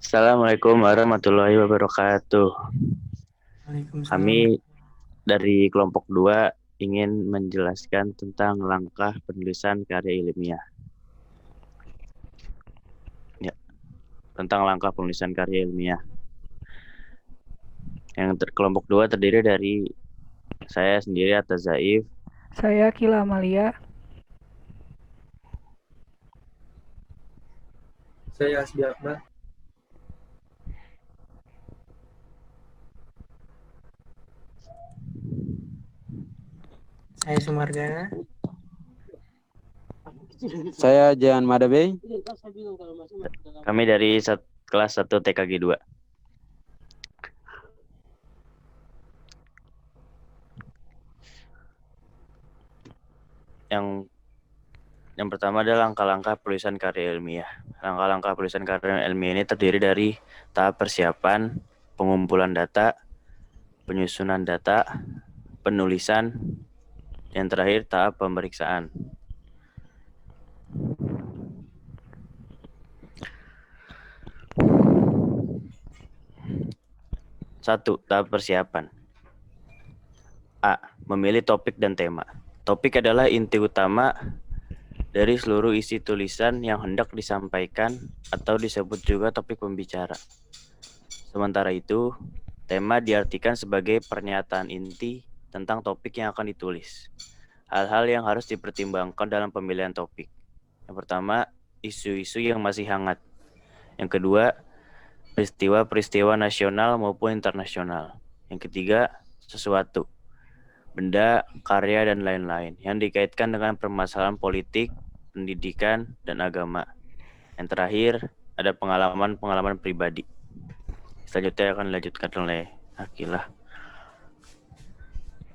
Assalamualaikum warahmatullahi wabarakatuh. Waalaikumsalam. Kami dari kelompok 2 ingin menjelaskan tentang langkah penulisan karya ilmiah. Ya, tentang langkah penulisan karya ilmiah. Kelompok 2 terdiri dari saya sendiri Atta Zaif, Saya Kila Amalia. Saya Asbi Akbar. Saya Sumargana. Saya Jan Madabey. kami dari kelas 1 TKG 2. Yang pertama adalah langkah-langkah penulisan karya ilmiah. Langkah-langkah penulisan karya ilmiah ini terdiri dari tahap persiapan, pengumpulan data, penyusunan data, penulisan, yang terakhir tahap pemeriksaan. Satu, tahap persiapan. A. Memilih topik dan tema. Topik adalah inti utama dari seluruh isi tulisan yang hendak disampaikan atau disebut juga topik pembicara. Sementara itu, tema diartikan sebagai pernyataan inti tentang topik yang akan ditulis. Hal-hal yang harus dipertimbangkan dalam pemilihan topik. Yang pertama, isu-isu yang masih hangat. Yang kedua, peristiwa-peristiwa nasional maupun internasional. Yang ketiga, sesuatu, benda, karya, dan lain-lain yang dikaitkan dengan permasalahan politik, pendidikan, dan agama. Yang terakhir, ada pengalaman-pengalaman pribadi. Selanjutnya akan dilanjutkan oleh Akilah.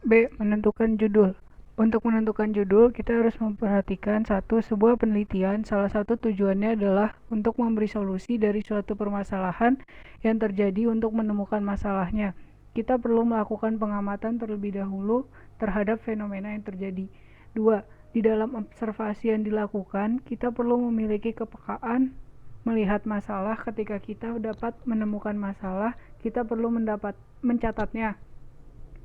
B. Menentukan judul. Untuk menentukan judul, kita harus memperhatikan sebuah penelitian. Salah satu tujuannya adalah untuk memberi solusi dari suatu permasalahan yang terjadi untuk menemukan masalahnya. Kita perlu melakukan pengamatan terlebih dahulu terhadap fenomena yang terjadi. 2. Di dalam observasi yang dilakukan, kita perlu memiliki kepekaan melihat masalah. Ketika kita dapat menemukan masalah, kita perlu mencatatnya.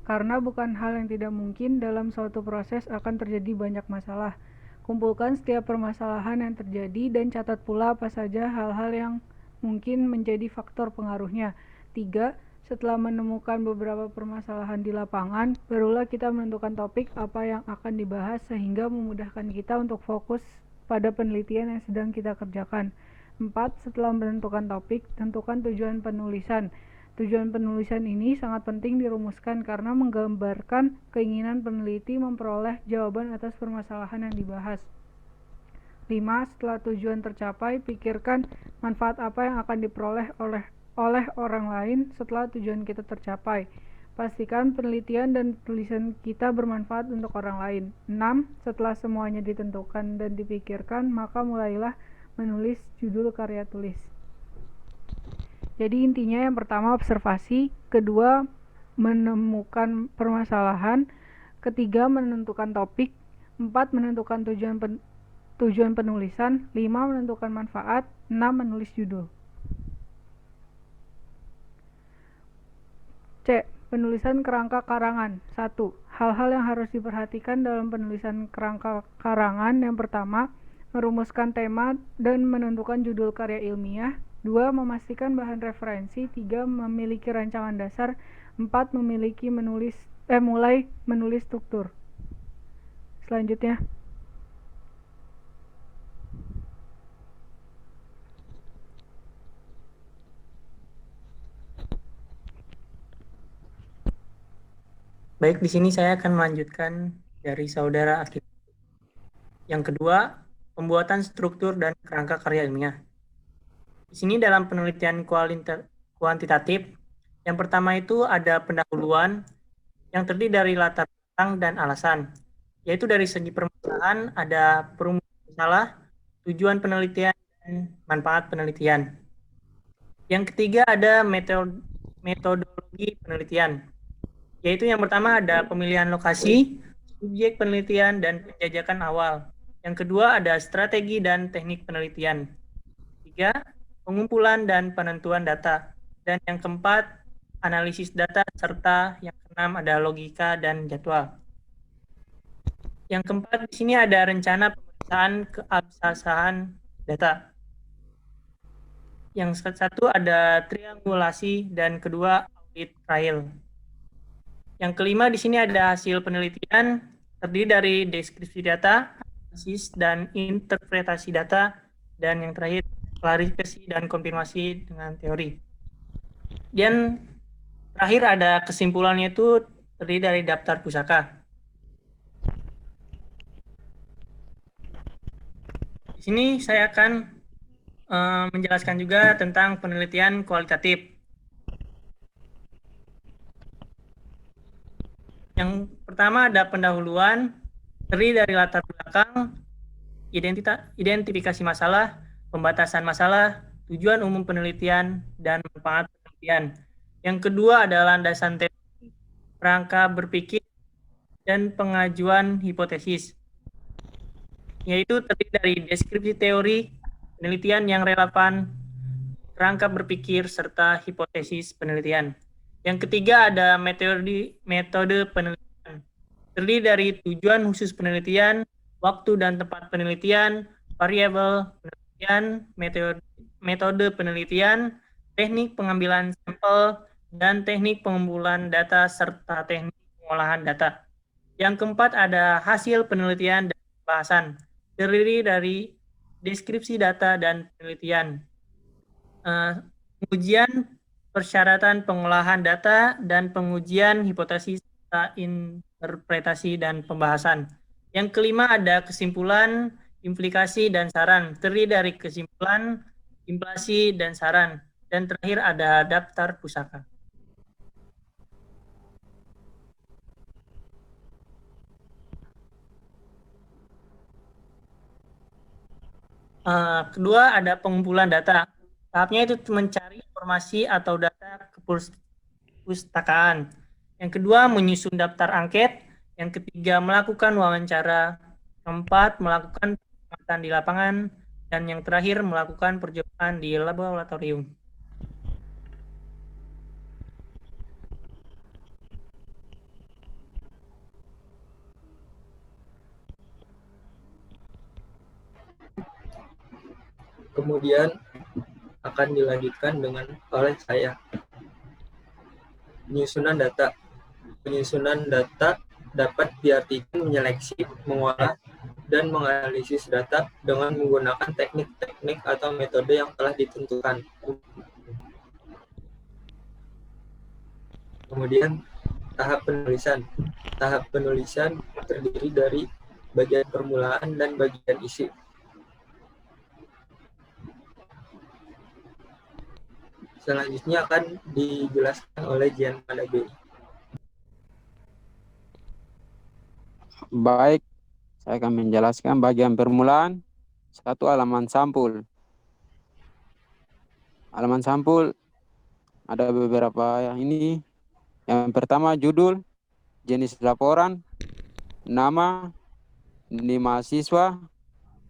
Karena bukan hal yang tidak mungkin dalam suatu proses akan terjadi banyak masalah. Kumpulkan setiap permasalahan yang terjadi dan catat pula apa saja hal-hal yang mungkin menjadi faktor pengaruhnya. 3. Setelah menemukan beberapa permasalahan di lapangan, barulah kita menentukan topik apa yang akan dibahas sehingga memudahkan kita untuk fokus pada penelitian yang sedang kita kerjakan. 4. Setelah menentukan topik, tentukan tujuan penulisan. Tujuan penulisan ini sangat penting dirumuskan karena menggambarkan keinginan peneliti memperoleh jawaban atas permasalahan yang dibahas. 5. Setelah tujuan tercapai, pikirkan manfaat apa yang akan diperoleh oleh orang lain setelah tujuan kita tercapai. Pastikan penelitian dan tulisan kita bermanfaat untuk orang lain. 6. Setelah semuanya ditentukan dan dipikirkan, maka mulailah menulis judul karya tulis. Jadi intinya yang pertama observasi, kedua menemukan permasalahan, ketiga menentukan topik, 4 menentukan tujuan penulisan, 5 menentukan manfaat, 6 menulis judul. C. Penulisan kerangka karangan. 1. Hal-hal yang harus diperhatikan dalam penulisan kerangka karangan. Yang pertama, merumuskan tema dan menentukan judul karya ilmiah. 2. Memastikan bahan referensi. 3. Memiliki rancangan dasar. 4. Mulai menulis struktur. Selanjutnya. Baik, di sini saya akan melanjutkan dari saudara Akil. Yang kedua, pembuatan struktur dan kerangka karya ilmiah. Di sini dalam penelitian kuantitatif, yang pertama itu ada pendahuluan yang terdiri dari latar belakang dan alasan, yaitu dari segi permasalahan ada perumusan masalah, tujuan penelitian, dan manfaat penelitian. Yang ketiga ada metodologi penelitian, yaitu yang pertama ada pemilihan lokasi, subjek penelitian, dan penjajakan awal. Yang kedua ada strategi dan teknik penelitian. Tiga, pengumpulan dan penentuan data. Dan yang keempat, analisis data, serta yang keenam ada logika dan jadwal. Yang keempat, di sini ada rencana pemeriksaan keabsahan data. Yang satu ada triangulasi dan kedua audit trial. Yang kelima di sini ada hasil penelitian terdiri dari deskripsi data, analisis dan interpretasi data, dan yang terakhir klarifikasi dan konfirmasi dengan teori. Dan terakhir ada kesimpulannya itu terdiri dari daftar pusaka. Di sini saya akan menjelaskan juga tentang penelitian kualitatif. Yang pertama ada pendahuluan, terdiri dari latar belakang, identifikasi masalah, pembatasan masalah, tujuan umum penelitian, dan manfaat penelitian. Yang kedua adalah landasan teori, rangka berpikir, dan pengajuan hipotesis, yaitu terdiri dari deskripsi teori, penelitian yang relevan, rangka berpikir, serta hipotesis penelitian. Yang ketiga ada metode penelitian, terdiri dari tujuan khusus penelitian, waktu dan tempat penelitian, variabel penelitian, metode penelitian, teknik pengambilan sampel, dan teknik pengumpulan data serta teknik pengolahan data. Yang keempat ada hasil penelitian dan pembahasan, terdiri dari deskripsi data dan penelitian, pengujian persyaratan pengolahan data, dan pengujian hipotesis serta interpretasi dan pembahasan. Yang kelima ada kesimpulan, implikasi, dan saran, terdiri dari kesimpulan, implikasi, dan saran. Dan terakhir ada daftar pusaka. Kedua ada pengumpulan data. Tahapnya itu mencari informasi atau data kepustakaan. Yang kedua menyusun daftar angket. Yang ketiga melakukan wawancara. Keempat melakukan pengamatan di lapangan. Dan yang terakhir melakukan percobaan di laboratorium. Kemudian akan dilanjutkan oleh saya. Penyusunan data. Penyusunan data dapat diartikan menyeleksi, mengolah, dan menganalisis data dengan menggunakan teknik-teknik atau metode yang telah ditentukan. Kemudian tahap penulisan. Tahap penulisan terdiri dari bagian permulaan dan bagian isi. Selanjutnya akan dijelaskan oleh Jian Madabe. Baik, saya akan menjelaskan bagian permulaan. 1. Halaman sampul. Halaman sampul ada beberapa yang ini. Yang pertama judul, jenis laporan, nama, mahasiswa,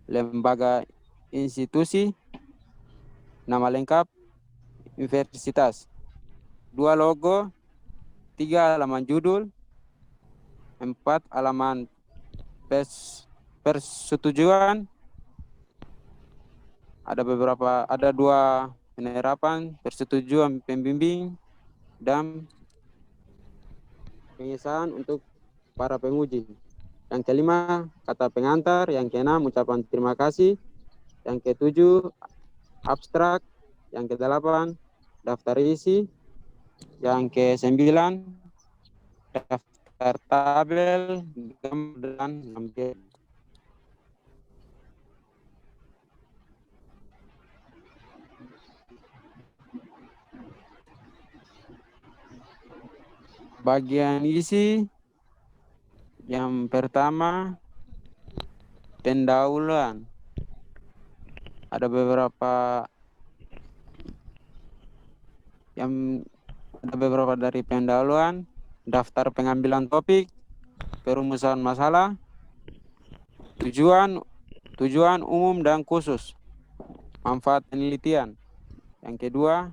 lembaga institusi, nama lengkap, universitas. 2. Logo. 3. Halaman judul. 4. Halaman persetujuan. Ada 2 penerapan, persetujuan pembimbing, dan pengesahan untuk para penguji. Yang kelima, kata pengantar. Yang keenam, ucapan terima kasih. Yang ketujuh, abstrak. Yang kedelapan, daftar isi. Yang kesembilan, daftar tabel dan lampiran. Bagian isi yang pertama pendahuluan. Ada beberapa dari pendahuluan, daftar pengambilan topik, perumusan masalah, tujuan umum dan khusus, manfaat penelitian, Yang kedua,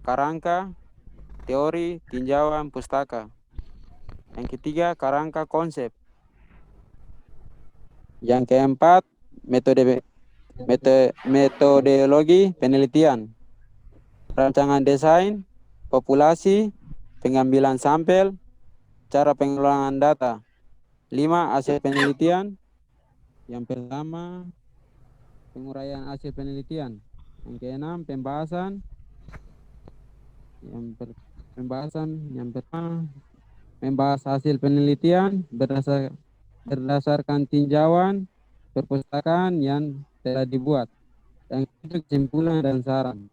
kerangka teori tinjauan pustaka. Yang ketiga, kerangka konsep. Yang keempat, metodologi penelitian, rancangan desain, populasi, pengambilan sampel, cara pengelolaan data. 5. Hasil penelitian. Yang pertama, penguraian hasil penelitian. Yang keenam, pembahasan. Yang pertama, membahas hasil penelitian berdasarkan tinjauan perpustakaan yang telah dibuat. Yang ketiga, kesimpulan dan saran.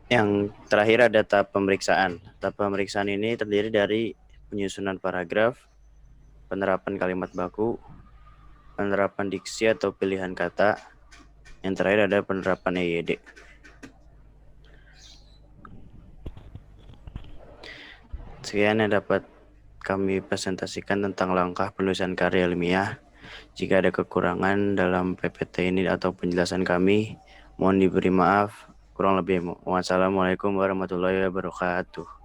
Yang terakhir ada tahap pemeriksaan. Tahap pemeriksaan ini terdiri dari penyusunan paragraf, penerapan kalimat baku, penerapan diksi atau pilihan kata. Yang terakhir ada penerapan EYD. Sekian yang dapat kami presentasikan tentang langkah penulisan karya ilmiah. Jika ada kekurangan dalam PPT ini atau penjelasan kami, mohon diberi maaf. Kurang lebih, wassalamualaikum warahmatullahi wabarakatuh.